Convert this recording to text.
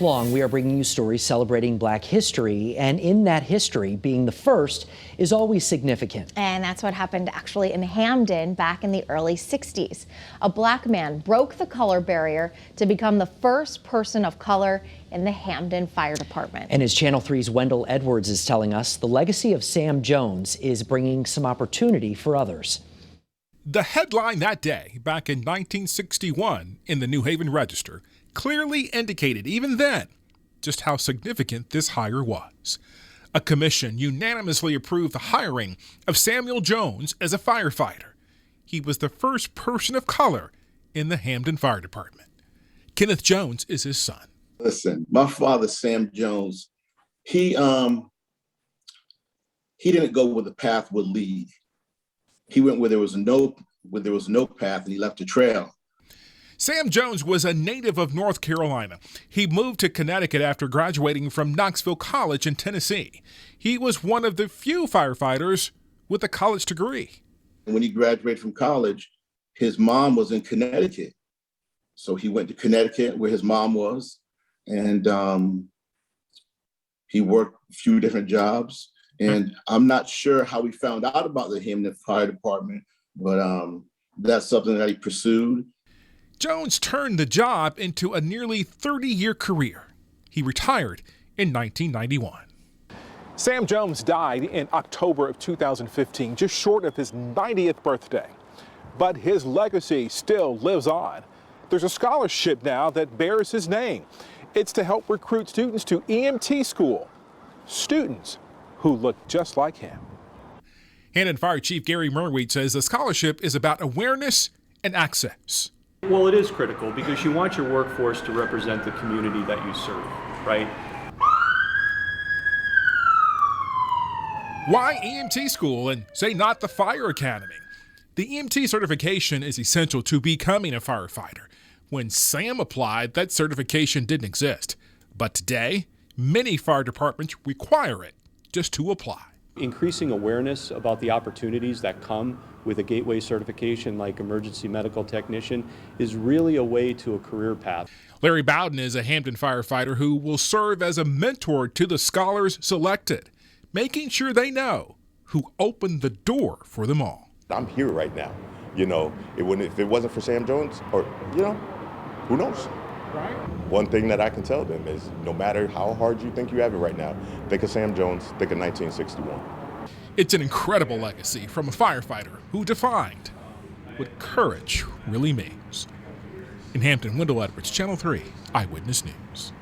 Long, we are bringing you stories celebrating Black history, and in that history, being the first is always significant. And that's what happened actually in Hamden back in the early 60s. A Black man broke the color barrier to become the first person of color in the Hamden Fire Department. And as Channel 3's Wendell Edwards is telling us, the legacy of Sam Jones is bringing some opportunity for others. The headline that day, back in 1961 in the New Haven Register, clearly indicated even then just how significant this hire was. A commission unanimously approved the hiring of Samuel Jones as a firefighter. He was the first person of color in the Hamden Fire Department. Kenneth Jones is his son. Listen, my father, Sam Jones, he didn't go where the path would lead. He went where there was no path, and he left a trail. Sam Jones was a native of North Carolina. He moved to Connecticut after graduating from Knoxville College in Tennessee. He was one of the few firefighters with a college degree. When he graduated from college, his mom was in Connecticut. So he went to Connecticut where his mom was, and he worked a few different jobs. And I'm not sure how he found out about the Hamden Fire Department, but that's something that he pursued. Jones turned the job into a nearly 30-year career. He retired in 1991. Sam Jones died in October of 2015, just short of his 90th birthday. But his legacy still lives on. There's a scholarship now that bears his name. It's to help recruit students to EMT school, students who look just like him. Hamden Fire Chief Gary Merweed says the scholarship is about awareness and access. Well, it is critical because you want your workforce to represent the community that you serve, right? Why EMT school and say not the fire academy? The EMT certification is essential to becoming a firefighter. When Sam applied, that certification didn't exist. But today, many fire departments require it just to apply. Increasing awareness about the opportunities that come with a gateway certification like emergency medical technician is really a way to a career path. Larry Bowden is a Hamden firefighter who will serve as a mentor to the scholars selected, making sure they know who opened the door for them all. I'm here right now. You know, if it wasn't for Sam Jones, or, you know, who knows? Right. One thing that I can tell them is no matter how hard you think you have it right now, think of Sam Jones, think of 1961. It's an incredible legacy from a firefighter who defined what courage really means. In Hamden, Wendell Edwards, Channel 3 Eyewitness News.